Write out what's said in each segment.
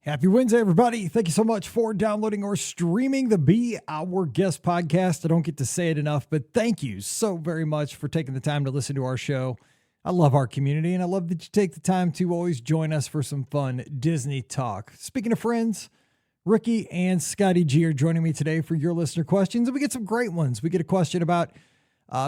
Happy Wednesday, everybody. Thank you so much for downloading or streaming the Be Our Guest podcast. I don't get to say it enough, but thank you so very much for taking the time to listen to our show. I love our community, and I love that you take the time to always join us for some fun Disney talk. Speaking of friends, Ricky and Scotty G are joining me today for your listener questions, and we get some great ones. We get a question about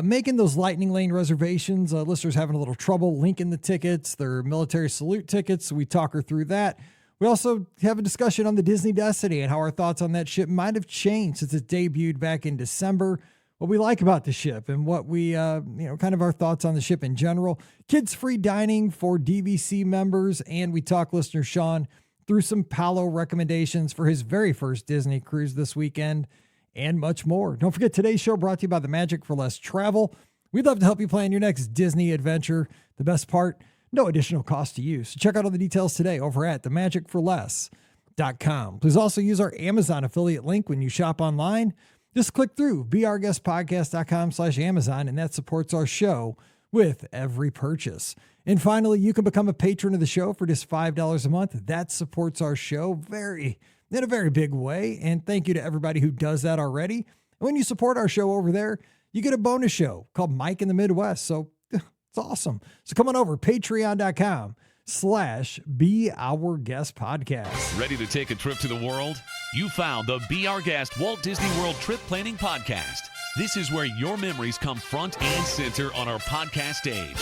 making those lightning lane reservations. Listeners having a little trouble linking the tickets, their military salute tickets, so we talk her through that. We also have a discussion on the Disney Destiny and how our thoughts on that ship might have changed since it debuted back in December, what we like about the ship and what we, kind of our thoughts on the ship in general. Kids-free dining for DVC members, and we talk listener Sean through some Palo recommendations for his very first Disney cruise this weekend, and much more. Don't forget, today's show brought to you by the Magic for Less Travel. We'd love to help you plan your next Disney adventure. The best part, no additional cost to you. So check out all the details today over at themagicforless.com. Please also use our Amazon affiliate link when you shop online. Just click through beourguestpodcast.com/Amazon, and that supports our show with every purchase. And finally, you can become a patron of the show for just $5 a month. That supports our show in a very big way. And thank you to everybody who does that already. And when you support our show over there, you get a bonus show called Mike in the Midwest. So it's awesome. So come on over, patreon.com/Be Our Guest Podcast. Ready to take a trip to the world? You found the Be Our Guest Walt Disney World Trip Planning Podcast. This is where your memories come front and center on our podcast stage.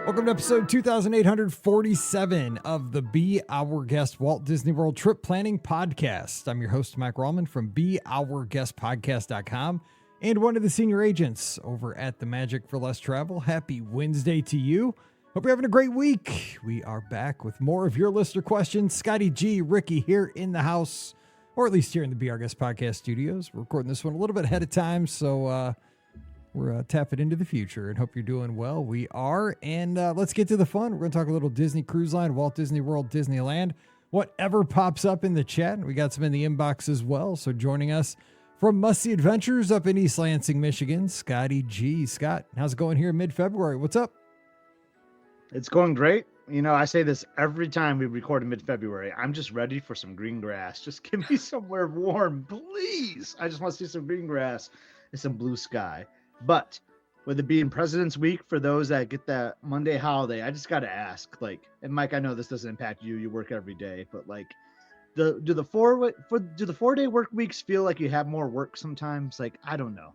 Welcome to episode 2847 of the Be Our Guest Walt Disney World Trip Planning Podcast. I'm your host, Mike Rallman from BeOurGuestPodcast.com and one of the senior agents over at the Magic for Less Travel. Happy Wednesday to you. Hope you're having a great week. We are back with more of your listener questions. Scotty G, Ricky here in the house, or at least here in the Be Our Guest Podcast studios. We're recording this one a little bit ahead of time, so we're tapping into the future and hope you're doing well. We are. And let's get to the fun. We're going to talk a little Disney Cruise Line, Walt Disney World, Disneyland, whatever pops up in the chat. We got some in the inbox as well. So joining us from Must See Adventures up in East Lansing, Michigan, Scotty G. Scott, how's it going here in mid-February? What's up? It's going great. You know, I say this every time we record in mid-February. I'm just ready for some green grass. Just give me somewhere warm, please. I just want to see some green grass and some blue sky. But with it being President's Week, for those that get that Monday holiday, I just got to ask, and Mike, I know this doesn't impact you. You work every day, but do the 4-day work weeks feel like you have more work sometimes? I don't know.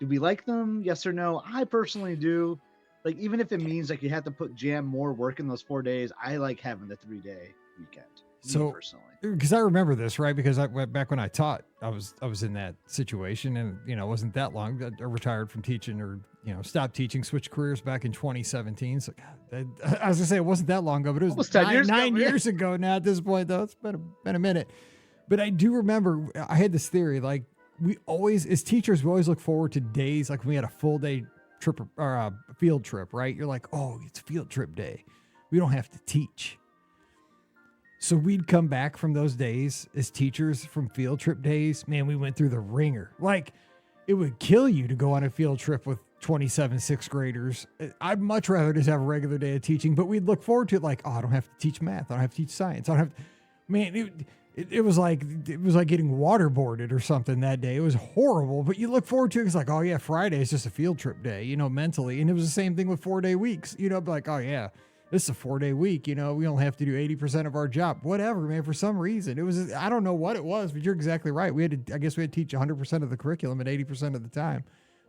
Do we like them? Yes or no? I personally do. Even if it means you have to jam more work in those 4 days, I like having the 3-day weekend. So, personally, because I remember this, right? Because back when I taught, I was in that situation, and it wasn't that long. I retired from teaching, or stopped teaching, switched careers back in 2017. So, God, I was gonna say it wasn't that long ago, but it was nine years ago now. At this point, though, it's been a minute. But I do remember I had this theory. We always, as teachers, we always look forward to days when we had a full day trip or a field trip, right? You're like, oh, it's field trip day. We don't have to teach. So we'd come back from those days as teachers from field trip days. Man, we went through the ringer. It would kill you to go on a field trip with 27 sixth graders. I'd much rather just have a regular day of teaching, but we'd look forward to it I don't have to teach math. I don't have to teach science. I don't have to, man, it was like getting waterboarded or something that day. It was horrible, but you look forward to it. It's oh yeah, Friday is just a field trip day, mentally. And it was the same thing with 4-day weeks, oh yeah, this is a 4-day week. We only have to do 80% of our job. Whatever, man. For some reason, it was, I don't know what it was, but you're exactly right. I guess we had to teach 100% of the curriculum at 80% of the time.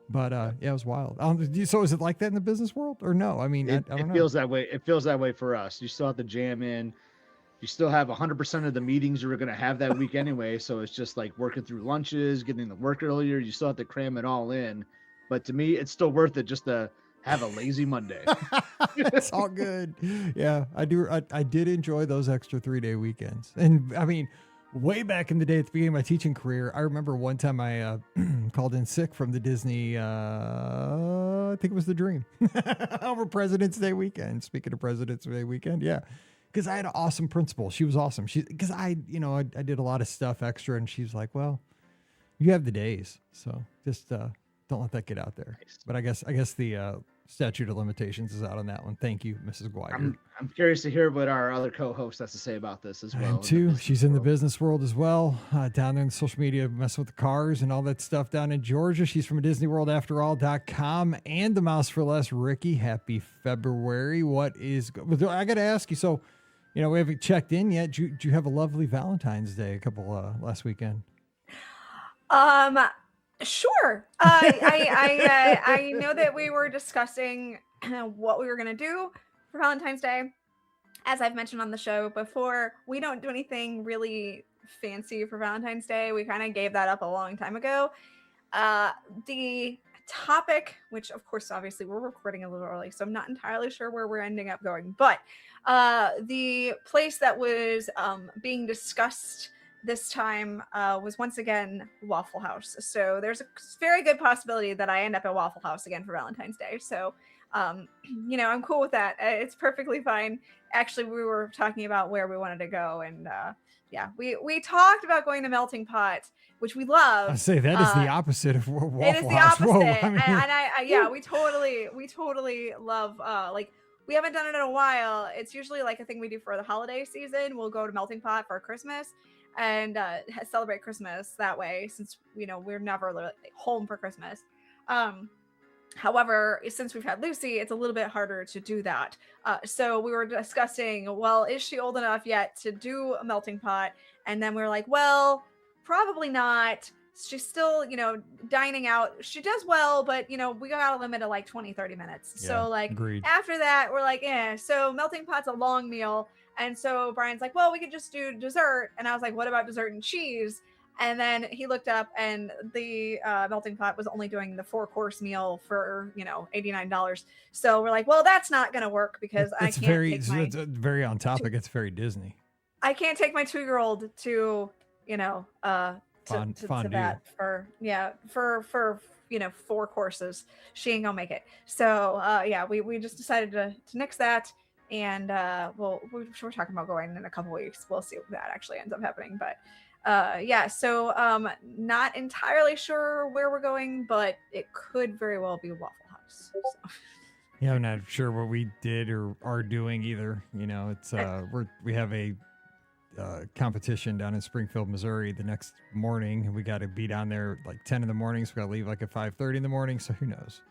But yeah, it was wild. So is it like that in the business world or no? I mean, I don't know. Feels that way. It feels that way for us. You still have to jam in. You still have 100% of the meetings you were going to have that week anyway. So it's just working through lunches, getting to work earlier. You still have to cram it all in. But to me, it's still worth it just to have a lazy Monday. It's all good. Yeah, I do. I did enjoy those extra 3-day weekends. And I mean, way back in the day at the beginning of my teaching career, I remember one time I called in sick from the Disney, I think it was the Dream, over President's Day weekend. Speaking of President's Day weekend, yeah. Because I had an awesome principal. She was awesome. Because I did a lot of stuff extra, and she's like, well, You have the days, so just don't let that get out there. Nice. But I guess the statute of limitations is out on that one. Thank you, Mrs. Guider. I'm curious to hear what our other co-host has to say about this as I well. am in the too. business She's in the world. business world as well. Down there in social media, messing with the cars and all that stuff down in Georgia. She's from DisneyWorldAfterAll.com and the Mouse for Less. Ricky, happy February. What is, I got to ask you, so, we haven't checked in yet. Did you have a lovely Valentine's Day last weekend? Sure. I know that we were discussing what we were going to do for Valentine's Day. As I've mentioned on the show before, we don't do anything really fancy for Valentine's Day. We kind of gave that up a long time ago. The topic, which of course, obviously we're recording a little early, so I'm not entirely sure where we're ending up going, but the place that was being discussed this time was once again Waffle House. So there's a very good possibility that I end up at Waffle House again for Valentine's Day. So, I'm cool with that. It's perfectly fine. Actually, we were talking about where we wanted to go, and we talked about going to Melting Pot, which we love. I say that is the opposite of Waffle House. It is the opposite, Whoa, we totally love we haven't done it in a while. It's usually like a thing we do for the holiday season. We'll go to Melting Pot for Christmas and celebrate Christmas that way, since we're never home for Christmas. However, since we've had Lucy, it's a little bit harder to do that. So we were discussing, well, is she old enough yet to do a Melting Pot? And then we were like, well, probably not. She's still, dining out. She does well, but, we got a limit of like 20, 30 minutes. Yeah, So agreed. After that, we're like, so Melting Pot's a long meal. And so Brian's like, well, we could just do dessert. And I was like, what about dessert and cheese? And then he looked up, and the Melting Pot was only doing the 4-course meal for, $89. So we're like, well, that's not going to work because it's very on topic. It's very Disney. I can't take my 2-year-old to, to that for 4 courses. She ain't gonna make it. So we just decided to nix that. And we're talking about going in a couple weeks. We'll see if that actually ends up happening. But so not entirely sure where we're going, but it could very well be Waffle House. So. Yeah, I'm not sure what we did or are doing either. It's we have a competition down in Springfield, Missouri the next morning, and we got to be down there like 10 in the morning. So we got to leave like at 5:30 in the morning. So who knows?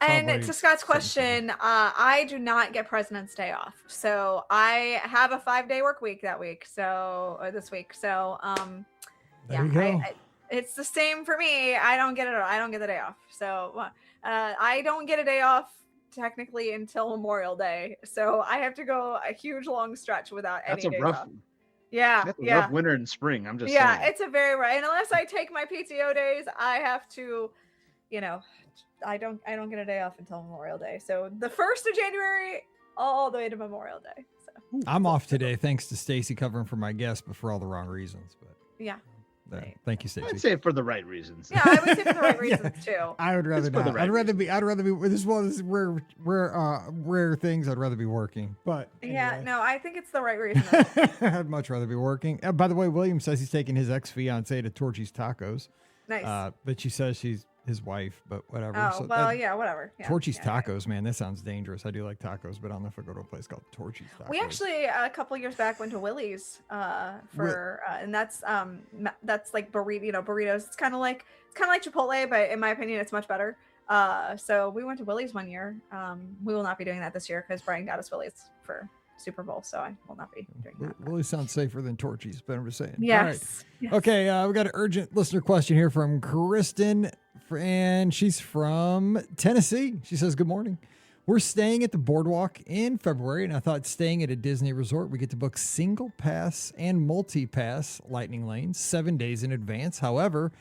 And Probably to Scott's question, I do not get President's Day off. So I have a 5-day work week that week. Or this week. So, there you go. It's the same for me. I don't get it. I don't get the day off. So, I don't get a day off technically until Memorial Day. So I have to go a huge long stretch without any days off. Yeah. That's a rough winter and spring. I'm just saying. saying. It's a very rough. And unless I take my PTO days, I have to, I don't get a day off until Memorial Day. So the 1st of January all the way to Memorial Day. So I'm off today thanks to Stacy covering for my guest, but for all the wrong reasons. But yeah. Thank you, Stacy. I'd say for the right reasons. Yeah, I would say for the right reasons too. I would rather not. I'd rather be. This is one of those rare things. I'd rather be working. But anyway. Yeah, no, I think it's the right reason. I'd much rather be working. By the way, William says he's taking his ex-fiancée to Torchy's Tacos. Nice. But she says she's his wife, but whatever. Oh, so whatever. Yeah, Torchy's Tacos, man, that sounds dangerous. I do like tacos, but I don't know if I go to a place called Torchy's Tacos. We actually a couple years back went to Willie's and that's like burritos. It's kind of like Chipotle, but in my opinion, it's much better. So we went to Willie's one year. We will not be doing that this year because Brian got us Willie's for Super Bowl, so I will not be doing that. Willie sounds safer than Torchy's, but I'm just saying. Yes. All right. Yes. Okay, we got an urgent listener question here from Kristen, and she's from Tennessee. She says, good morning. We're staying at the Boardwalk in February, and I thought staying at a Disney resort, we get to book single pass and multi-pass lightning lanes 7 days in advance. However,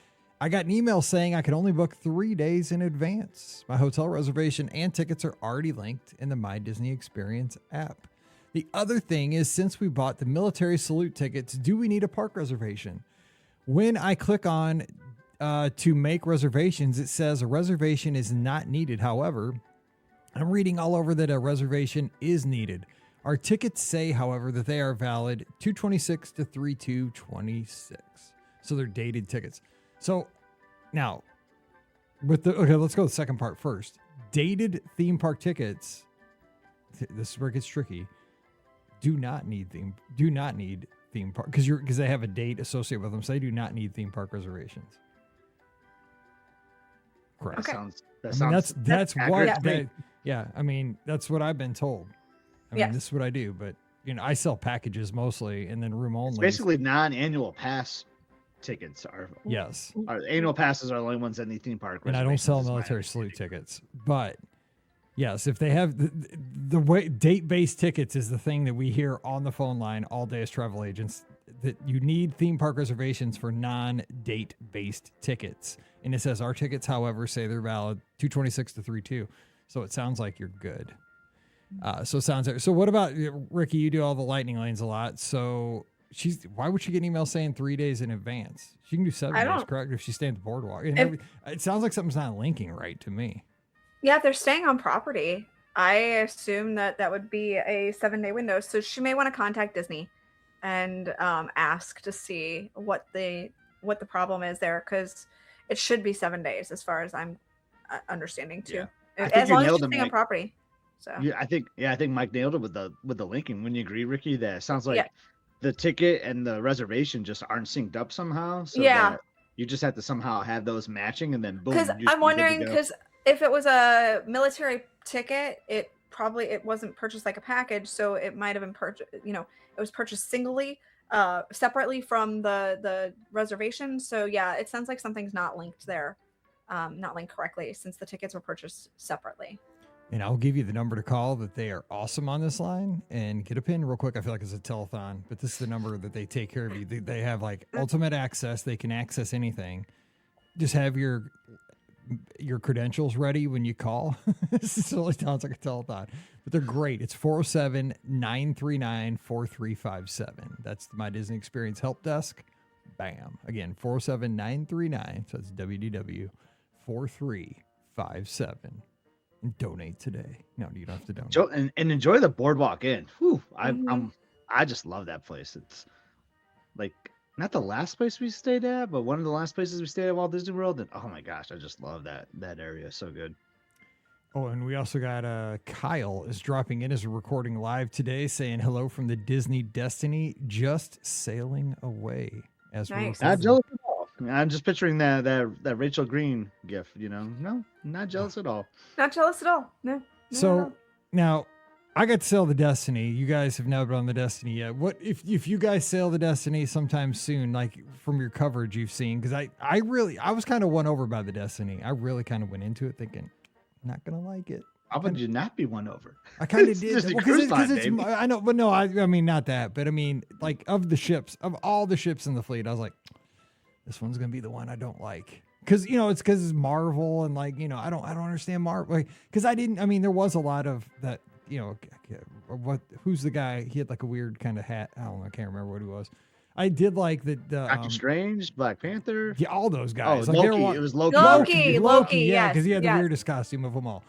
I got an email saying I could only book 3 days in advance. My hotel reservation and tickets are already linked in the My Disney Experience app. The other thing is, since we bought the military salute tickets, do we need a park reservation? When I click on to make reservations, it says a reservation is not needed. However, I'm reading all over that a reservation is needed. Our tickets say, however, that they are valid 2/26 to 3/2/26. So they're dated tickets. So now okay, let's go to the second part first. Dated theme park tickets. This is where it gets tricky. Do not need theme park because they have a date associated with them. So they do not need theme park reservations. Correct. Okay. That's what. accurate. Yeah, I mean that's what I've been told. I mean this is what I do, but I sell packages mostly, and then room only. It's basically non-annual pass tickets are. Yes. Our annual passes are the only ones that need theme park. And I don't sell reservations, is my military salute understanding. tickets, but yes, if they have the way date-based tickets is the thing that we hear on the phone line all day as travel agents, that you need theme park reservations for non-date-based tickets. And it says our tickets, however, say they're valid 226 to 32. So it sounds like you're good. So what about Ricky? You do all the lightning lanes a lot. So why would she get an email saying 3 days in advance? She can do 7 days, correct? If she's staying at the boardwalk. It sounds like something's not linking right to me. Yeah, if they're staying on property, I assume that would be a 7-day window. So she may want to contact Disney and ask to see what the problem is there, because it should be 7 days as far as I'm understanding too. Yeah. As long as she's them, staying on Mike. property. So Yeah, I think Mike nailed it with the linking. When you agree, Ricky, that it sounds like the ticket and the reservation just aren't synced up somehow. So that you just have to somehow have those matching, and then boom. because I'm wondering, because if it was a military ticket, it wasn't purchased like a package, so it might have been purchased. It was purchased singly, separately from the reservation. So yeah, it sounds like something's not linked there, not linked correctly, since the tickets were purchased separately. And I'll give you the number to call. That they are awesome on this line. And get a pin real quick. I feel like it's a telethon, but this is the number that they take care of you. They have like ultimate access. They can access anything. Just have your credentials ready when you call. This really sounds like a telethon, but they're great. It's 407-939-4357. That's my Disney Experience Help Desk. Bam. Again, 407-939. So it's WDW 4357. And donate today. No, you don't have to donate. And enjoy the boardwalk in. Whew, I just love that place. It's like not the last place we stayed at, but one of the last places we stayed at Walt Disney World. And oh my gosh, I just love that area. So good. Oh, and we also got Kyle is dropping in as a recording live today, saying hello from the Disney Destiny, just sailing away. As Nice. Not jealous at all. I'm just picturing that Rachel Green gif. No, not jealous at all. Not jealous at all. No. So now I got to sail the Destiny. You guys have never been on the Destiny yet. What if you guys sail the Destiny sometime soon, like from your coverage you've seen? Because I was kind of won over by the Destiny. I really kind of went into it thinking, not gonna like it. How would you not be won over? I kind of did. Just a Well, cruise line, it's, baby. I know, but no, I mean not that. But I mean, like of all the ships in the fleet, I was like, this one's gonna be the one I don't like. Because it's Marvel, and like I don't understand Marvel. Because I didn't. I mean, there was a lot of that. Who's the guy? He had like a weird kind of hat. I don't know. I can't remember what he was. I did like the Doctor Strange, Black Panther. Yeah, all those guys. Oh, Like, Loki. It was Loki. Loki, yeah, yes, because he had the yes. weirdest costume of them all.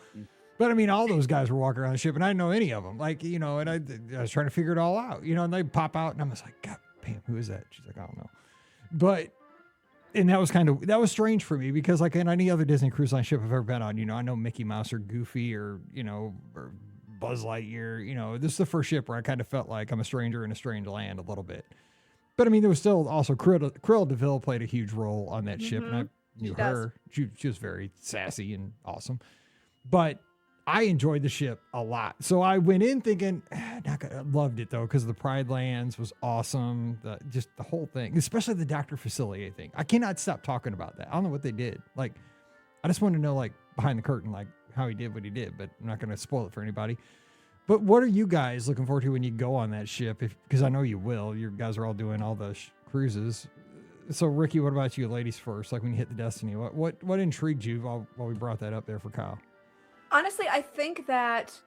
But I mean, all those guys were walking around the ship, and I didn't know any of them. Like, and I was trying to figure it all out. And they pop out, and I'm just like, God, Pam, who is that? She's like, I don't know. And that was strange for me, because like in any other Disney cruise line ship I've ever been on, I know Mickey Mouse or Goofy or or Buzz Lightyear. This is the first ship where I kind of felt like I'm a stranger in a strange land a little bit. But I mean, there was still also Cruella DeVille played a huge role on that ship, and I knew her. She was very sassy and awesome. But I enjoyed the ship a lot. So I went in thinking, loved it though, because the Pride Lands was awesome. Just the whole thing, especially the Dr. Facilier thing. I cannot stop talking about that. I don't know what they did. Like, I just want to know, like, behind the curtain, like how he did what he did, but I'm not going to spoil it for anybody. But what are you guys looking forward to when you go on that ship? Because I know you will. You guys are all doing all the cruises. So Ricky, what about you, ladies first? Like when you hit the Destiny, what intrigued you while we brought that up there for Kyle? Honestly, I think that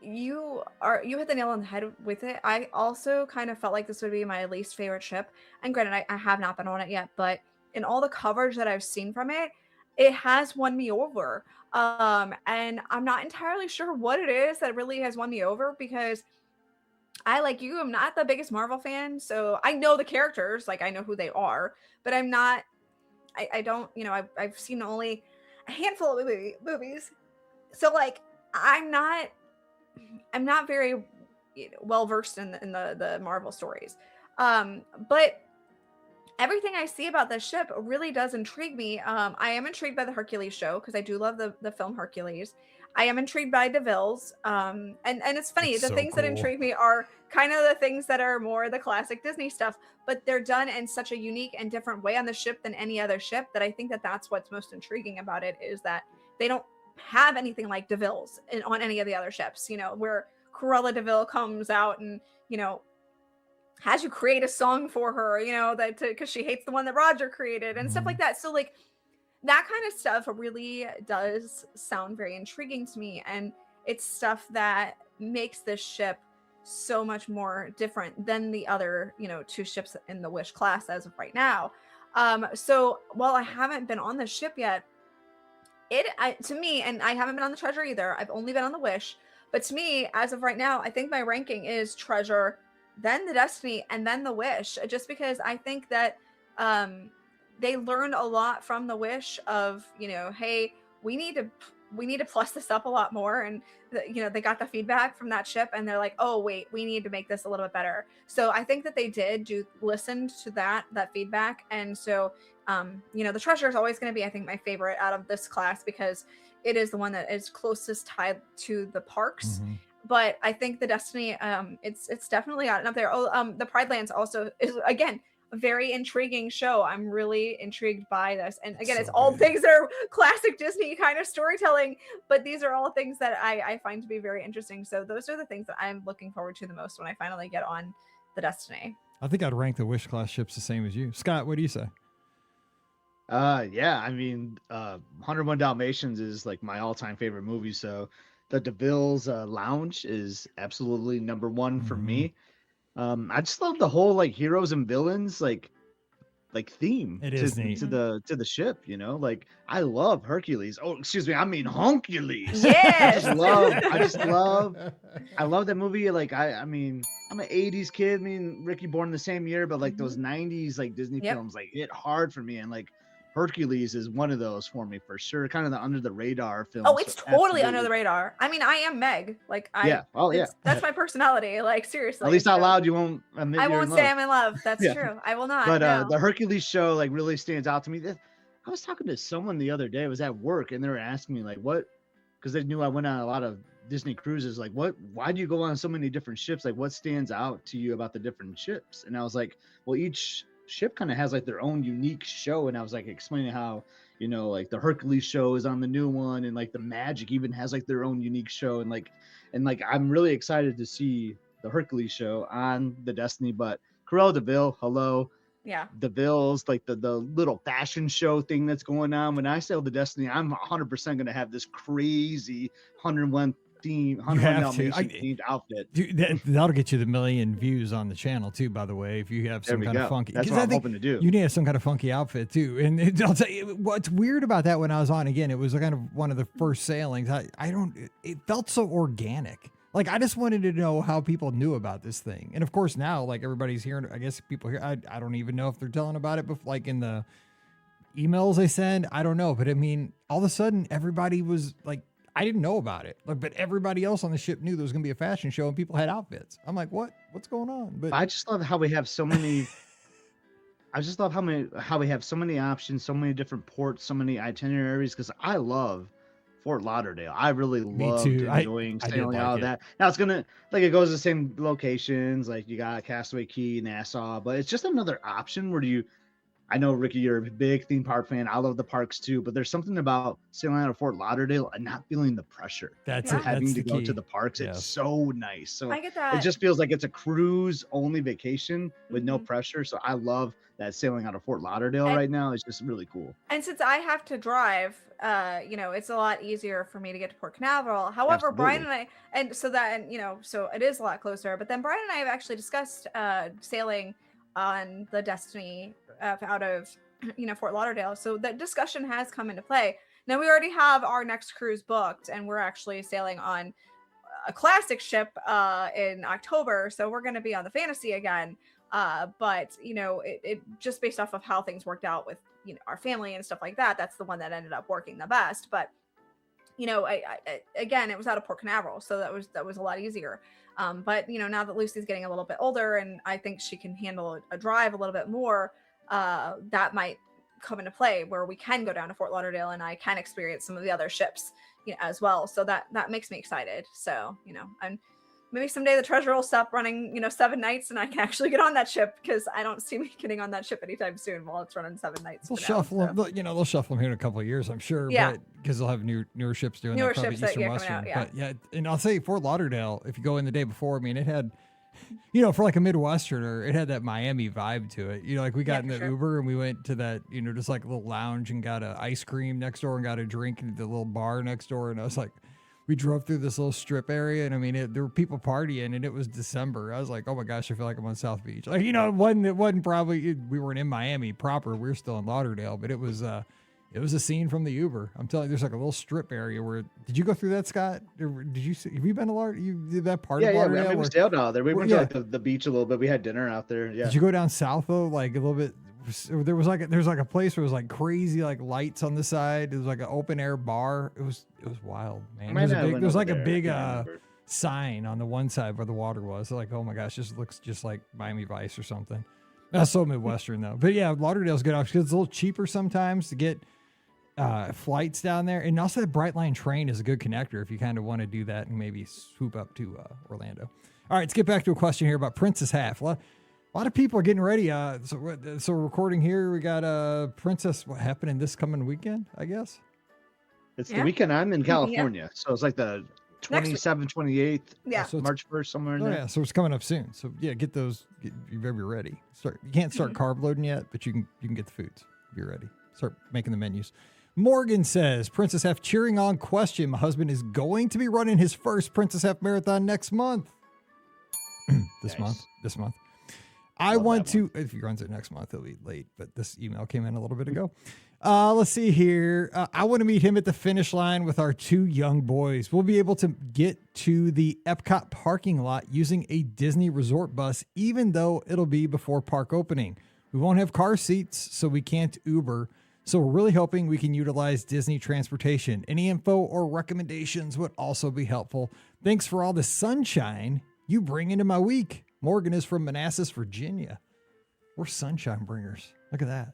you hit the nail on the head with it. I also kind of felt like this would be my least favorite ship. And granted, I have not been on it yet, but in all the coverage that I've seen from it, it has won me over. And I'm not entirely sure what it is that really has won me over, because I, like you, am not the biggest Marvel fan. So I know the characters, like I know who they are, but I'm not I don't, I've seen only a handful of movies. So like, I'm not very well versed in the Marvel stories. But everything I see about this ship really does intrigue me. I am intrigued by the Hercules show because I do love the film Hercules. I am intrigued by DeVille's. And it's funny, It's the so things that cool. intrigue me are kind of the things that are more the classic Disney stuff, but they're done in such a unique and different way on the ship than any other ship that I think that that's what's most intriguing about it, is that they don't have anything like DeVille's on any of the other ships, where Cruella DeVille comes out and, has you create a song for her, that because she hates the one that Roger created and stuff like that. So like that kind of stuff really does sound very intriguing to me, and it's stuff that makes this ship so much more different than the other, two ships in the Wish class as of right now. So while I haven't been on the ship yet, to me, and I haven't been on the Treasure either, I've only been on the Wish, but to me, as of right now, I think my ranking is Treasure, then the Destiny, and then the Wish, just because I think that they learned a lot from the Wish of, hey, we need to plus this up a lot more. And they got the feedback from that ship and they're like, oh wait, we need to make this a little bit better. So I think that they listened to that feedback. And so the Treasure is always going to be, I think, my favorite out of this class because it is the one that is closest tied to the parks. Mm-hmm. But I think the Destiny, it's definitely gotten up there. The Pride Lands also is, again, a very intriguing show. I'm really intrigued by this. And again, it's all things that are classic Disney kind of storytelling, but these are all things that I find to be very interesting. So those are the things that I'm looking forward to the most when I finally get on the Destiny. I think I'd rank the Wish class ships the same as you. Scott, what do you say? Yeah, I mean, 101 Dalmatians is like my all-time favorite movie, so the DeVille's Lounge is absolutely number one for me. I just love the whole like heroes and villains like theme It is neat. to the ship, like I love Hercules. Oh, excuse me, I mean Honkules. Yes. I love that movie. Like I mean, I'm an 80s kid. I mean, Ricky born the same year, but like those 90s like Disney films like hit hard for me, and like Hercules is one of those for me for sure. Kind of the under the radar film. Oh, it's totally under the radar. I mean, I am Meg. Like that's my personality. Like seriously. At least out loud, you won't admit I won't say I'm in love. That's true. I will not. But the Hercules show like really stands out to me. I was talking to someone the other day. I was at work and they were asking me like what, because they knew I went on a lot of Disney cruises. Like why do you go on so many different ships? Like what stands out to you about the different ships? And I was like, well, each ship kind of has like their own unique show, and I was like explaining how like the Hercules show is on the new one, and like the Magic even has like their own unique show, and I'm really excited to see the Hercules show on the Destiny. But Cruella DeVille, hello. Yeah, DeVille's like the little fashion show thing that's going on. When I sail the Destiny, I'm 100% going to have this crazy 101 themed outfit. Dude, that'll get you the 1 million views on the channel too, by the way, if you have some kind of funky. That's what I'm hoping to do. You need to have some kind of funky outfit too. And I'll tell you what's weird about that. When I was on, again, it was kind of one of the first sailings. It felt so organic. Like I just wanted to know how people knew about this thing. And of course now, like everybody's hearing, I guess people here, I don't even know if they're telling about it, but like in the emails they send, I don't know. But I mean, all of a sudden everybody was like, I didn't know about it, but everybody else on the ship knew there was going to be a fashion show and people had outfits. I'm like, what's going on? But I just love how we have so many. I just love how we have so many options, so many different ports, so many itineraries. Because I love Fort Lauderdale. I really loved enjoying sailing out of that. Now it's gonna it goes to the same locations. Like you got Castaway Cay, Nassau, but it's just another option where I know, Ricky, you're a big theme park fan. I love the parks too, but there's something about sailing out of Fort Lauderdale and not feeling the pressure of having to go key. to the parks. Yes. It's so nice. So I get that. It just feels like it's a cruise only vacation with no pressure. So I love that sailing out of Fort Lauderdale right now. It's just really cool. And since I have to drive, it's a lot easier for me to get to Port Canaveral. However, Brian and I, so it is a lot closer. But then Brian and I have actually discussed sailing on the Destiny out of Fort Lauderdale. So that discussion has come into play. Now we already have our next cruise booked, and we're actually sailing on a classic ship in October. So we're going to be on the Fantasy again. But it just based off of how things worked out with our family and stuff like that, that's the one that ended up working the best. But again, it was out of Port Canaveral, so that was a lot easier. But now that Lucy's getting a little bit older, and I think she can handle a drive a little bit more, that might come into play where we can go down to Fort Lauderdale and I can experience some of the other ships as well. So that makes me excited. So and maybe someday the Treasure will stop running 7 nights and I can actually get on that ship, because I don't see me getting on that ship anytime soon while it's running 7 nights. They'll shuffle them. They'll shuffle them here in a couple of years, I'm sure. Yeah. Because they'll have newer ships doing newer that, probably ships Eastern that, Western. coming out, But yeah, and I'll say Fort Lauderdale, if you go in the day before, I mean, it had, for like a Midwesterner, it had that Miami vibe to it. Like we got in the Uber and we went to that, just like a little lounge and got an ice cream next door and got a drink at the little bar next door. And I was like, we drove through this little strip area, and I mean, there were people partying, and it was December. I was like, oh my gosh, I feel like I'm on South Beach. Like, it wasn't probably, we weren't in Miami proper. We were still in Lauderdale, but it was a scene from the Uber. I'm telling you, there's like a little strip area where, did you go through that, Scott? Or have you been to Lauderdale? You did that part of Lauderdale? Yeah, we sailed out there. We went to like the beach a little bit. We had dinner out there. Yeah. Did you go down south though? Like a little bit, there's like a place where it was like crazy, like lights on the side. It was like an open air bar. It was wild, man. There's like a big sign on the one side where the water was. Like, oh my gosh, this looks just like Miami Vice or something. That's so Midwestern though. But yeah, Lauderdale's good option because it's a little cheaper sometimes to get flights down there. And also that Brightline train is a good connector if you kind of want to do that and maybe swoop up to Orlando. All right, let's get back to a question here about Princess Half. A lot of people are getting ready. So we're recording here. We got Princess happening this coming weekend, I guess. It's the weekend I'm in California. So it's like the 27th, 28th, March 1st, somewhere in there. Yeah, so it's coming up soon. So yeah, get you better be ready. You can't start carb loading yet, but you can get the foods. Be ready. Start making the menus. Morgan says, Princess Half cheering on question. My husband is going to be running his first Princess Half marathon next month. This month. I want to, if he runs it next month, he'll be late, but this email came in a little bit ago. Let's see here. I want to meet him at the finish line with our 2 young boys. We'll be able to get to the Epcot parking lot using a Disney resort bus, even though it'll be before park opening. We won't have car seats, so we can't Uber. So we're really hoping we can utilize Disney transportation. Any info or recommendations would also be helpful. Thanks for all the sunshine you bring into my week. Morgan is from Manassas, Virginia. We're sunshine bringers. Look at that.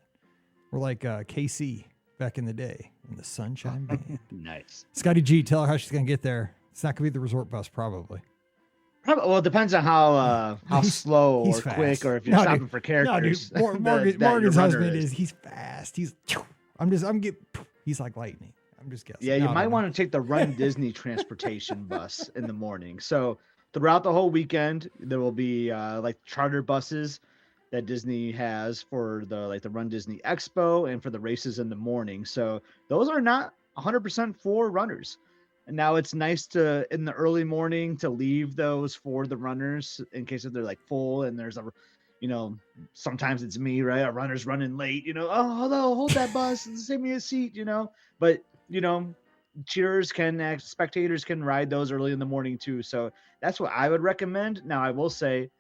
We're like KC back in the day in the Sunshine Band. Nice. Scotty G, tell her how she's going to get there. It's not going to be the resort bus, probably. Well, it depends on how slow or fast. Quick, or if you're stopping for characters. No, dude. Morgan's husband he's fast. He's like lightning. I'm just guessing. Yeah, you might want to take the Run Disney transportation bus in the morning. So throughout the whole weekend, there will be like charter buses that Disney has for the Run Disney Expo and for the races in the morning. So those are not 100% for runners. And now it's nice to, in the early morning, to leave those for the runners in case if they're like full and there's sometimes it's me, right? A runner's running late, oh, hello, hold that bus and save me a seat, but, spectators can ride those early in the morning too. So that's what I would recommend. Now I will say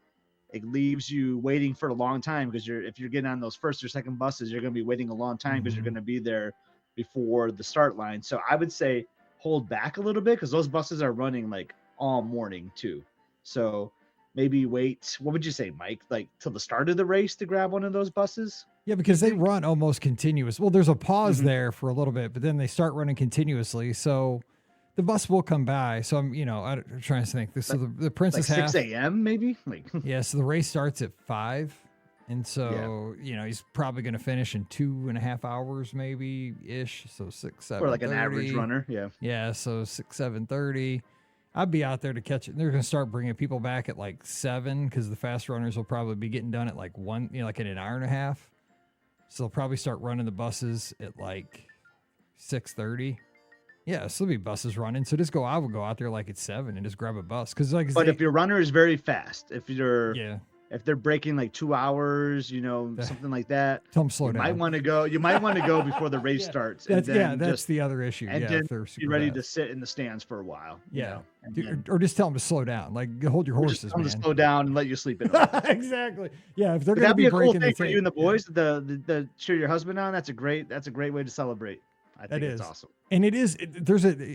it leaves you waiting for a long time because if you're getting on those first or second buses, you're going to be waiting a long time because you're going to be there before the start line. So I would say hold back a little bit because those buses are running like all morning too. So maybe wait, what would you say, Mike? Like till the start of the race to grab one of those buses? Yeah, because they run almost continuous. Well, there's a pause there for a little bit, but then they start running continuously. So the bus will come by. So I'm trying to think. So the Princess like Half 6 a.m. maybe? Yeah, so the race starts at 5. And so, he's probably going to finish in 2.5 hours, maybe ish. So 6, 7. Or like an average runner. Yeah. Yeah. So 6, 7:30. I'd be out there to catch it. They're going to start bringing people back at like 7 because the fast runners will probably be getting done at like 1, like in an hour and a half. So they'll probably start running the buses at like 6:30. Yeah, so there'll be buses running. So I would go out there like at 7 and just grab a bus. But if your runner is very fast, if you're if they're breaking like 2 hours, you know, something like that, Tell them slow you down. might want to go. You might want to go before the race starts. That's, and then that's just, the other issue. and Yeah, then if they're be super ready fast. to sit in the stands for a while. you Yeah. know, and then- Or just tell them to slow down. Like hold your or just horses, tell them man. to slow down and let you sleep in. But Exactly. Yeah, if they're going to that'd be be a cool breaking thing the for tape. you and the boys. The cheer your husband on. That's a great way to celebrate. I think it's awesome. And it is.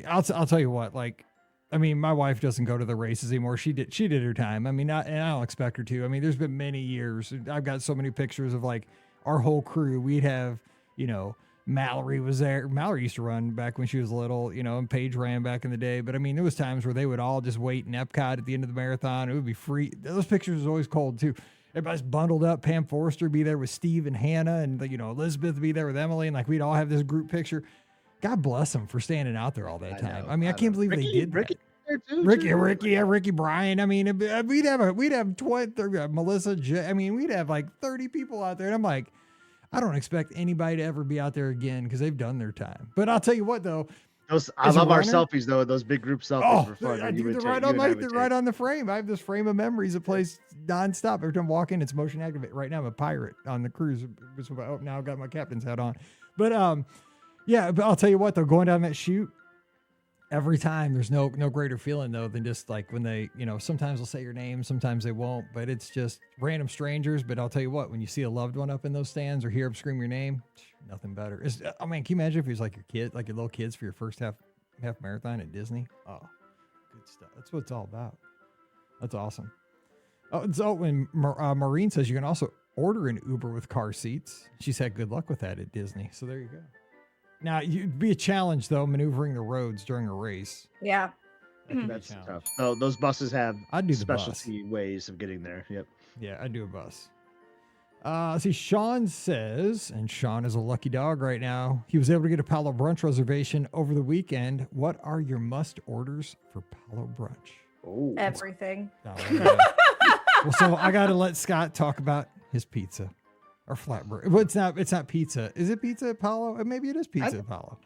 I'll tell you what. Like, I mean, my wife doesn't go to the races anymore. She did her time. I mean, and I don't expect her to. I mean, there's been many years. I've got so many pictures of like our whole crew. We'd have, you know, Mallory was there. Mallory used to run back when she was little, you know, and Paige ran back in the day. But I mean, there was times where they would all just wait in Epcot at the end of the marathon. It would be free. Those pictures was always cold too. Everybody's bundled up. Pam Forrester would be there with Steve and Hannah, and you know, Elizabeth would be there with Emily, and like we'd all have this group picture. God bless them for standing out there all that time. I mean, I can't believe they did that. Ricky Bryan. I mean, we'd have 20, 30, Melissa. I mean, we'd have like 30 people out there, and I'm like, I don't expect anybody to ever be out there again because they've done their time. But I'll tell you what, though. I love our selfies though. Those big group selfies were fun. They're right on the frame. I have this frame of memories that plays nonstop. Every time I walk in, it's motion activate. Right now, I'm a pirate on the cruise. Now I've got my captain's hat on. But yeah, but I'll tell you what, though, going down that chute, every time there's no greater feeling though than just like when they, you know, sometimes they'll say your name, sometimes they won't, but it's just random strangers. But I'll tell you what, when you see a loved one up in those stands or hear them scream your name, nothing better. I mean, can you imagine if it was like your kid, like your little kids for your first half marathon at Disney? Oh, good stuff. That's what it's all about. That's awesome. Oh, so when Maureen says you can also order an Uber with car seats, she's had good luck with that at Disney. So there you go. Now, it'd be a challenge, though, maneuvering the roads during a race. Yeah. That's tough. So those buses have specialty bus. ways of getting there. Yep. Yeah, I'd do a bus. See, Sean says, and Sean is a lucky dog right now, he was able to get a Palo Brunch reservation over the weekend. What are your must orders for Palo Brunch? Oh, everything. Well, so I got to let Scott talk about his pizza. Or flatbread. Well, it's not pizza. Is it pizza at Palo? Maybe it is pizza at Palo.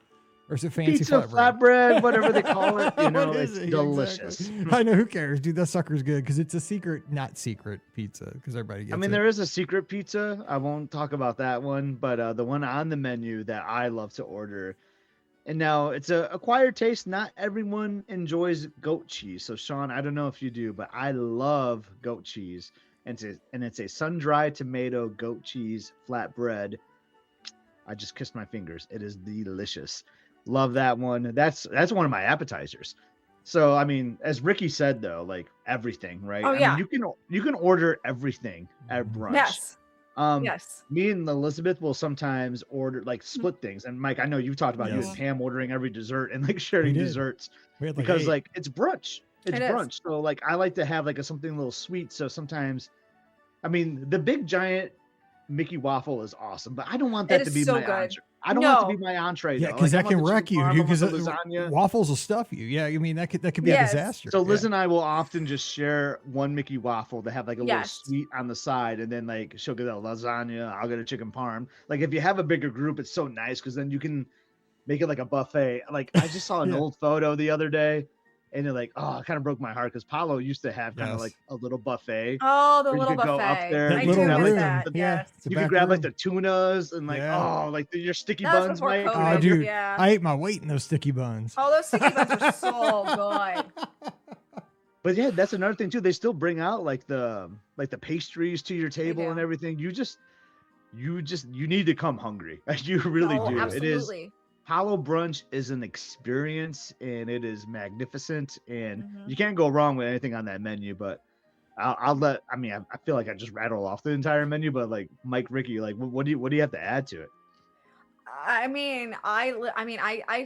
Or is it fancy pizza flatbread? Whatever they call it. You know, it's delicious. Exactly. I know, who cares? Dude, that sucker's good because it's a secret, not secret pizza because everybody gets it. There is a secret pizza. I won't talk about that one, but the one on the menu that I love to order. And now it's a acquired taste. Not everyone enjoys goat cheese. So Sean, I don't know if you do, but I love goat cheese. And it's a sun-dried tomato goat cheese flatbread. I just kissed my fingers. It is delicious. Love that one. That's one of my appetizers. So I mean, as Ricky said though, like everything, right? Oh yeah. I mean, you can order everything at brunch. Yes. Yes. Me and Elizabeth will sometimes order like split things. And Mike, I know you've talked about you and Pam ordering every dessert and like sharing desserts because like it's brunch. It's brunch. So like I like to have like something a little sweet. So sometimes, I mean, the big giant Mickey waffle is awesome, but I don't want that to be my entree. I don't want it to be my entree. Yeah, because that can wreck you. Because waffles will stuff you. Yeah, I mean that could be a disaster. So Liz and I will often just share one Mickey waffle to have like a little sweet on the side, and then like she'll get a lasagna, I'll get a chicken parm. Like if you have a bigger group, it's so nice because then you can make it like a buffet. Like I just saw an old photo the other day. And it like, it kind of broke my heart because Palo used to have kind of like a little buffet. Oh, the little buffet. Go up there. I do miss that. Yes. You could grab like the tunas and like, like your sticky buns, Mike. Oh, dude, I ate my weight in those sticky buns. Oh, those sticky buns are so good. But yeah, that's another thing too. They still bring out like the pastries to your table and everything. You need to come hungry. You really do. Absolutely. It is. Palo Brunch is an experience and it is magnificent and you can't go wrong with anything on that menu. But I feel like I just rattled off the entire menu, but like Mike, Ricky, like what do you have to add to it? I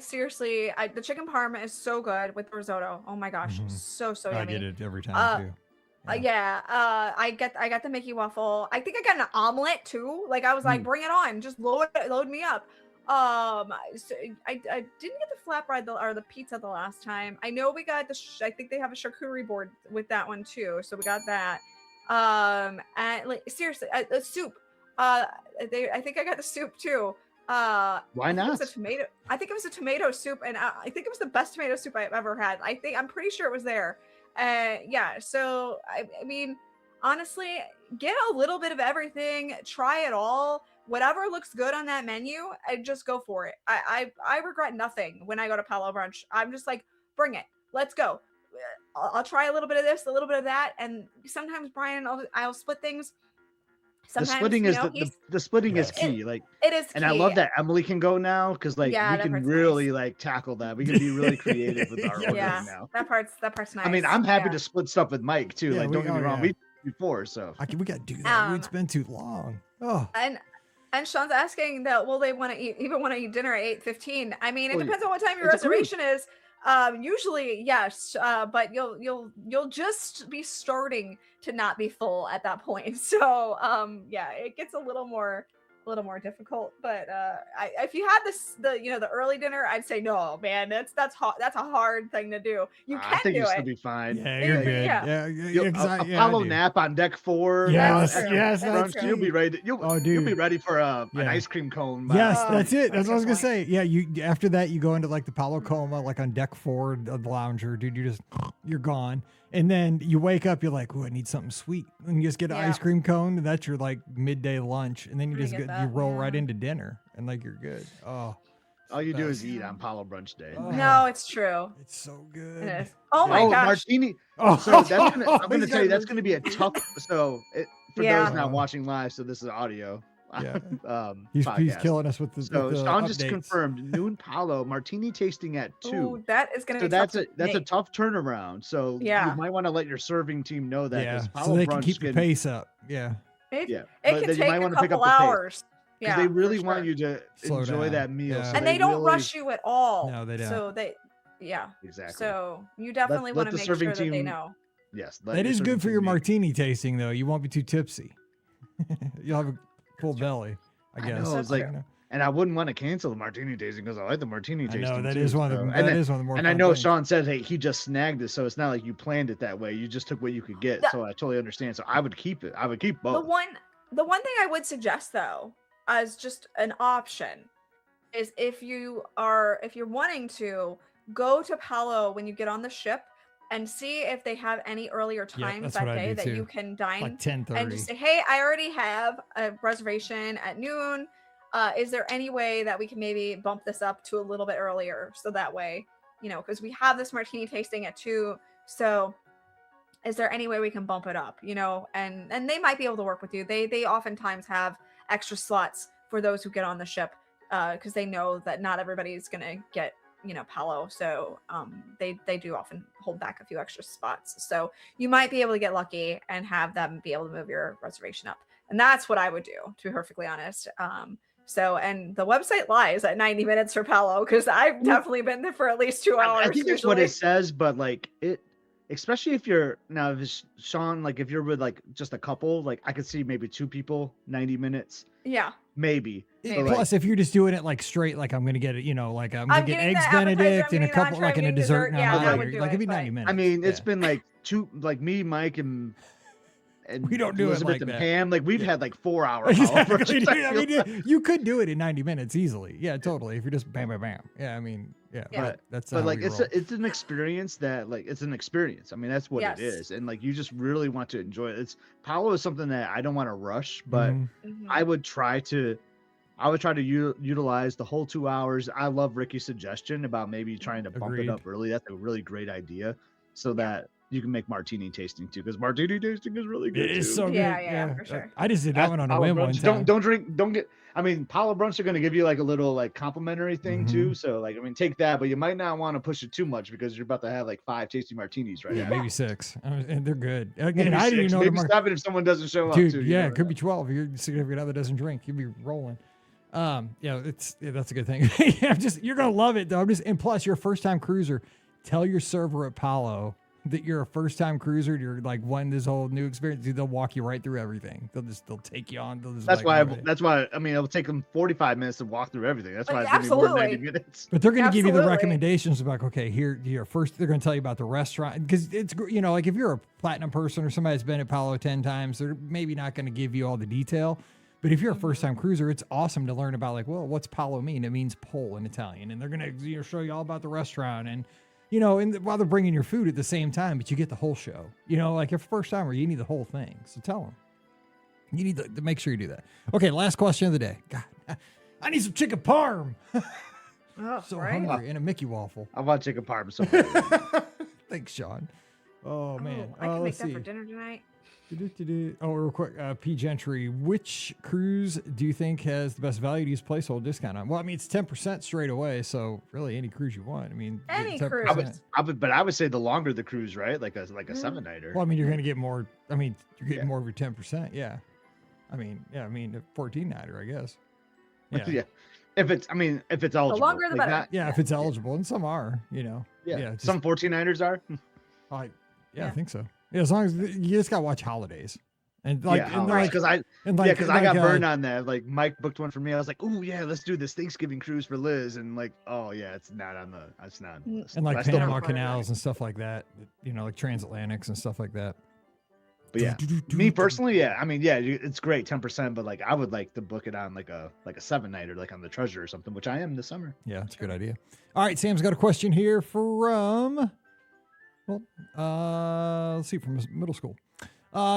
seriously, the chicken parm is so good with risotto. Oh my gosh, so yummy. I get it every time too. I got the Mickey waffle. I think I got an omelet too. Like I was like, bring it on, just load me up. So I didn't get the flatbread or the pizza the last time. I know we got I think they have a charcuterie board with that one too, so we got that. And like seriously, the soup. I think I got the soup too. Why not? I think it was a tomato soup, and I think it was the best tomato soup I've ever had. I'm pretty sure it was there. Yeah. So I mean, honestly, get a little bit of everything, try it all. Whatever looks good on that menu, I just go for it. I regret nothing when I go to Palo Brunch. I'm just like, bring it. Let's go. I'll try a little bit of this, a little bit of that, and sometimes Brian, I'll split things. The Sometimes, splitting you is know, the splitting is Yes. key. Like, it is and I key. love that Emily can go now because like Yeah, we that can part's really nice. like tackle that. We can be really creative with our Yeah. ordering Yeah, now. that part's nice. I mean, I'm happy Yeah. to split stuff with Mike too. Yeah, Like, don't get me wrong, we did it before, so We got to do that. We'd Um, spend too long. Oh, And Sean's asking that will they want to eat dinner at 8:15? I mean, it Well, depends on what time your it's a cruise. reservation is. Usually yes, but you'll just be starting to not be full at that point. So yeah, it gets a little more difficult. But if you had the early dinner, I'd say no, man. That's a hard thing to do. You I can think do you'll still it. be fine. yeah, Yeah, you're Like, good. yeah. Yeah, You'll, exactly. Apollo nap on deck 4. Yes, That's true. yes, That's that's true. You'll be ready. Oh, You'll be dude. ready for an Yeah. ice cream cone. Yes, Oh, that's it. That's that's what I was a gonna good say. Yeah, you after that you go into like the Palo Coma, like on deck 4 of the lounger, dude. You're gone, and then you wake up. You're like, oh, I need something sweet, and you just get an Yeah. ice cream cone, and that's your like midday lunch, and then you I just get you that, roll right yeah. into dinner, and like you're good. Oh, All you do is best. eat on Apollo brunch day. Oh. No, it's true. It's so good. It is. Oh my Oh, gosh. martini. Oh, So that's gonna. I'm gonna he's tell you got that's gonna be a tough. So for Yeah. those not watching live, so this is audio. Yeah. He's podcast. killing us with the. So with the Sean just updates. confirmed noon Palo martini tasting at 2. Ooh, that is gonna So be that's tough a to make. tough turnaround. So Yeah. you might want to let your serving team know that. Yeah, 'Cause so Palo they can brunch keep the pace up. Yeah. It, Yeah, it but can then you take might a wanna pick couple up the pace. hours. Because Yeah, they really for want sure. you to Slow enjoy down. that meal. Yeah. So And they don't really- rush you at all. No, they don't. So yeah. Exactly. So you definitely let want to the make sure serving that they team- know. Yes, let That your is serving good for team your make- martini tasting, though. You won't be too tipsy. You'll have a full belly, I I guess. know, it's You like- And I wouldn't want to cancel the martini tasting because I like the martini I tasting. know that too, is one of so- the and then- that is one of the more. And I fun know things. Sean said, hey, he just snagged it, so it's not like you planned it that way. You just took what you could get. The- So I totally understand. So I would keep it. I would keep both. The one thing I would suggest though, as just an option, is if you're wanting to go to Palo when you get on the ship and see if they have any earlier Yeah, times that's that what I day do that too. you can dine. Like 10:30. And just say, hey, I already have a reservation at noon. Is there any way that we can maybe bump this up to a little bit earlier? So that way, because we have this martini tasting at 2. So is there any way we can bump it up? And they might be able to work with you. They oftentimes have extra slots for those who get on the ship because they know that not everybody's going to get Palo. So they do often hold back a few extra spots. So you might be able to get lucky and have them be able to move your reservation up. And that's what I would do, to be perfectly honest. And the website lies at 90 minutes for Palo because I've definitely been there for at least 2 hours. I think that's what usually. it says, but like it, especially if you're now, if it's Sean, like if you're with like just a couple, like I could see maybe 2 people, 90 minutes, Yeah. maybe. Yeah, But, like, plus, if you're just doing it like straight, like I'm gonna get it, like I'm gonna I'm get getting eggs the appetizer, Benedict I'm and a getting the couple, entree, like I'm in a getting dessert. dessert. Yeah, I now, would do like it, it'd be but- 90 minutes. I mean, it's Yeah. been like 2, like me, Mike, and We don't do it Elizabeth like and that. Pam. Like we've Yeah. had like 4 hour. Exactly. brunches, Dude, I feel mean, like. you could do it in 90 minutes easily. Yeah, totally. If you're just bam, bam, bam. Yeah, I mean, yeah. Yeah. But that's But how like we it's roll. it's an experience that like it's an experience. I mean that's what Yes. it is, and like you just really want to enjoy it. It's Palo is something that I don't want to rush, but Mhm. Mhm. I would try to utilize the whole 2 hours. I love Ricky's suggestion about maybe trying to bump Agreed. it up early. That's a really great idea, so that you can make martini tasting too, because martini tasting is really good It is too. so good. Yeah, for sure. I just did that At one on a Palo whim one Brunch. time. Don't get. I mean, Palo Brunch are going to give you like a little like complimentary thing Mm-hmm. too. So like, I mean, take that, but you might not want to push it too much because you're about to have like 5 tasty martinis right Yeah, now. maybe 6. And they're good. Maybe Again, I didn't 6, even know maybe the 7 if someone doesn't show up. Dude, too, you yeah, never it could be know. 12 if your significant other doesn't drink. You'd be rolling. That's a good thing. Yeah, you're gonna love it though. And plus, you're a first time cruiser. Tell your server at Palo that you're a first time cruiser. You're like wanting this whole new experience. Dude, they'll walk you right through everything. They'll take you on. They'll just That's like, why. right. That's why. I mean, it'll take them 45 minutes to walk through everything. That's why Like, it's gonna be more than 90 absolutely. minutes. But they're going to give you the Absolutely. recommendations about, okay, here first, they're going to tell you about the restaurant. Because it's, like if you're a platinum person or somebody that's been at Palo 10 times, they're maybe not going to give you all the detail. But if you're a first time cruiser, it's awesome to learn about, like, well, what's Palo mean? It means pole in Italian. And they're going to show you all about the restaurant and, you know, and while they're bringing your food at the same time, but you get the whole show. You know, like if first timer, you need the whole thing. So tell them. You need to make sure you do that. Okay, last question of the day. God, I need some chicken parm. Oh, So right? hungry, and a Mickey waffle. I want chicken parm so bad. Thanks, Sean. Oh man, I can make let's that see. for dinner tonight. Oh, real quick, P Gentry. Which cruise do you think has the best value to use placeholder discount on? Well, I mean, it's 10% straight away, so really any cruise you want. I mean, you get Any 10%. cruise. I would say the longer the cruise, right? Like a 7-nighter. Well, I mean, you're gonna get more. I mean, you're getting Yeah. more of your 10%. Yeah. I mean, a 14-nighter, I guess. Yeah. Yeah. If it's eligible. longer the like better. Yeah, if it's eligible, and some are, you know. Yeah. just- Some 14-nighters are. I Yeah. think so. Yeah, as long as you just gotta watch holidays, and like, and like, because I and like, I got like, burned on that. Like Mike booked one for me. I was like, oh yeah, let's do this Thanksgiving cruise for Liz, and like, oh yeah, it's not on the list. and But I like still Panama booked it. canals and stuff like that. You know, like transatlantics and stuff like that. But yeah, me personally, yeah, I mean, yeah, it's great, 10%. But like, I would like to book it on like a 7-nighter, like on the Treasure or something, which I am this summer. Yeah, that's a good idea. All right, Sam's got a question here from, let's see, from middle school.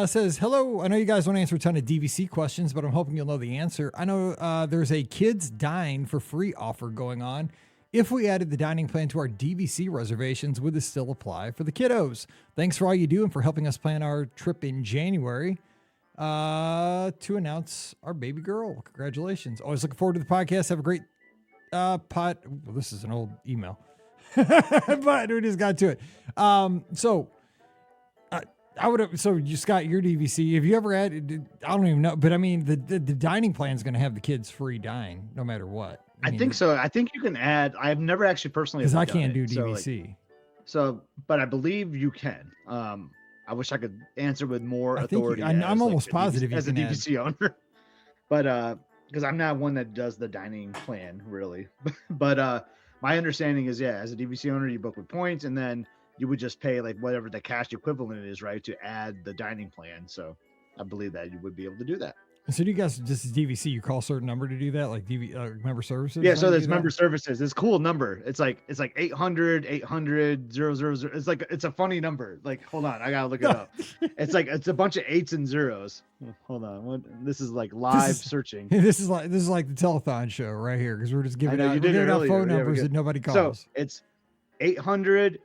Says, hello, I know you guys don't answer a ton of DVC questions, but I'm hoping you'll know the answer. I know there's a kids dine for free offer going on. If we added the dining plan to our DVC reservations, would this still apply for the kiddos? Thanks for all you do and for helping us plan our trip in January to announce our baby girl. Congratulations. Always looking forward to the podcast. Have a great Well, this is an old email, but we just got to it. I would have. So you, Scott, your DVC. Have you ever had? I don't even know, but I mean, the dining plan is going to have the kids free dine no matter what. I think so. I think you can add. I've never actually personally because I done can't do it, DVC. but I believe you can. I wish I could answer with more I think authority. I'm almost positive you as a can add. DVC owner, but because I'm not one that does the dining plan really. But my understanding is, yeah, as a DVC owner, you book with points, and then you would just pay like whatever the cash equivalent is, right, to add the dining plan. So I believe that you would be able to do that. So do you guys just DVC? You call a certain number to do that, like member services? Yeah, how so you there's do that? member services. It's a cool number. It's like 800 000. It's a funny number. Like, hold on, I gotta look it up. It's a bunch of 8s and 0s. Hold on, this is like live searching. This is like the telethon show right here because we're just giving know, out, you did it phone earlier. Yeah, we're numbers good. that nobody So calls. it's 800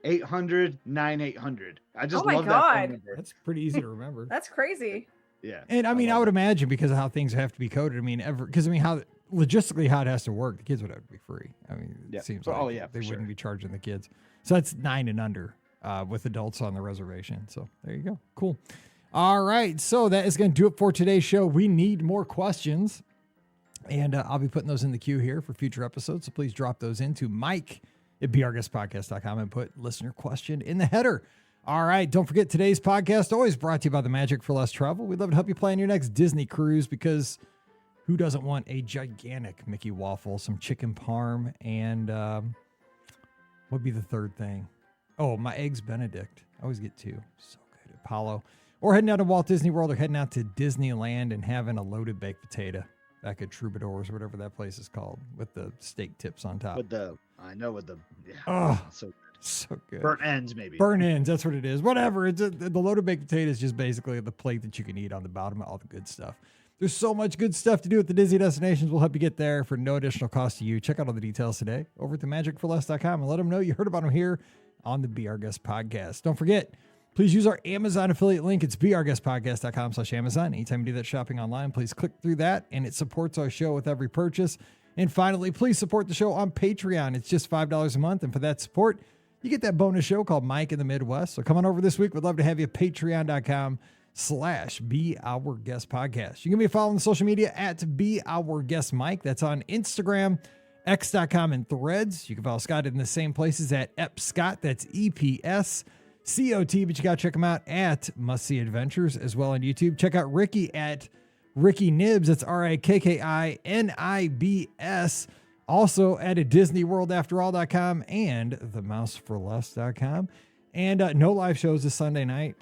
9800. I just Oh my love that God. phone number. That's pretty easy to remember. That's crazy. Yeah, And I mean, I love would it. imagine because of how things have to be coded. I mean, how logistically how it has to work, the kids would have to be free. I mean, it Yeah. seems Oh, like yeah, they for wouldn't sure. be charging the kids. So that's 9 and under with adults on the reservation. So there you go. Cool. All right. So that is going to do it for today's show. We need more questions. And I'll be putting those in the queue here for future episodes. So please drop those into mike@brguestpodcast.com and put listener question in the header. All right. Don't forget today's podcast, always brought to you by the Magic for Less Travel. We'd love to help you plan your next Disney cruise because who doesn't want a gigantic Mickey waffle, some chicken parm, and what'd be the third thing? Oh, my eggs Benedict. I always get 2. So good. Apollo. Or heading out to Walt Disney World or heading out to Disneyland and having a loaded baked potato back at Troubadours or whatever that place is called with the steak tips on top. Yeah, Oh. so good. So good. Burnt ends maybe. Burn ends, that's what it is. Whatever. It's the loaded baked potato is just basically the plate that you can eat on the bottom of all the good stuff. There's so much good stuff to do at the Disney destinations. We'll help you get there for no additional cost to you. Check out all the details today over at themagicforless.com and let them know you heard about them here on the Be Our Guest podcast. Don't forget, please use our Amazon affiliate link. It's beourguestpodcast.com/Amazon. Anytime you do that shopping online, please click through that and it supports our show with every purchase. And finally, please support the show on Patreon. It's just $5 a month. And for that support, you get that bonus show called Mike in the Midwest. So come on over this week. We'd love to have you at patreon.com/Be Our Guest Podcast. You can be following the social media at Be Our Guest Mike. That's on Instagram, X.com, and Threads. You can follow Scott in the same places at EpScott. That's EPSCOT. But you got to check him out at Must See Adventures as well on YouTube. Check out Ricky at Ricky Nibs. That's RIKKINIBS. Also at a DisneyWorldAfterAll.com and themouseforless.com. And no live shows this Sunday night.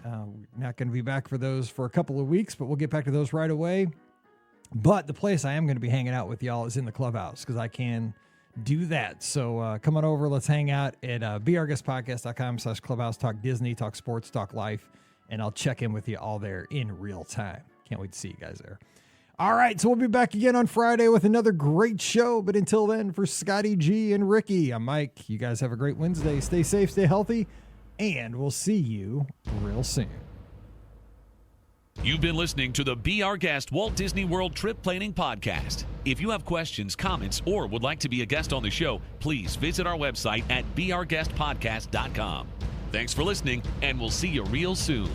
Not going to be back for those for a couple of weeks, but we'll get back to those right away. But the place I am going to be hanging out with y'all is in the clubhouse because I can do that. So come on over. Let's hang out at beourguestpodcast.com/clubhouse. Talk Disney, talk sports, talk life. And I'll check in with you all there in real time. Can't wait to see you guys there. All right, so we'll be back again on Friday with another great show. But until then, for Scotty G and Ricky, I'm Mike. You guys have a great Wednesday. Stay safe, stay healthy, and we'll see you real soon. You've been listening to the Be Our Guest Walt Disney World Trip Planning Podcast. If you have questions, comments, or would like to be a guest on the show, please visit our website at beourguestpodcast.com. Thanks for listening, and we'll see you real soon.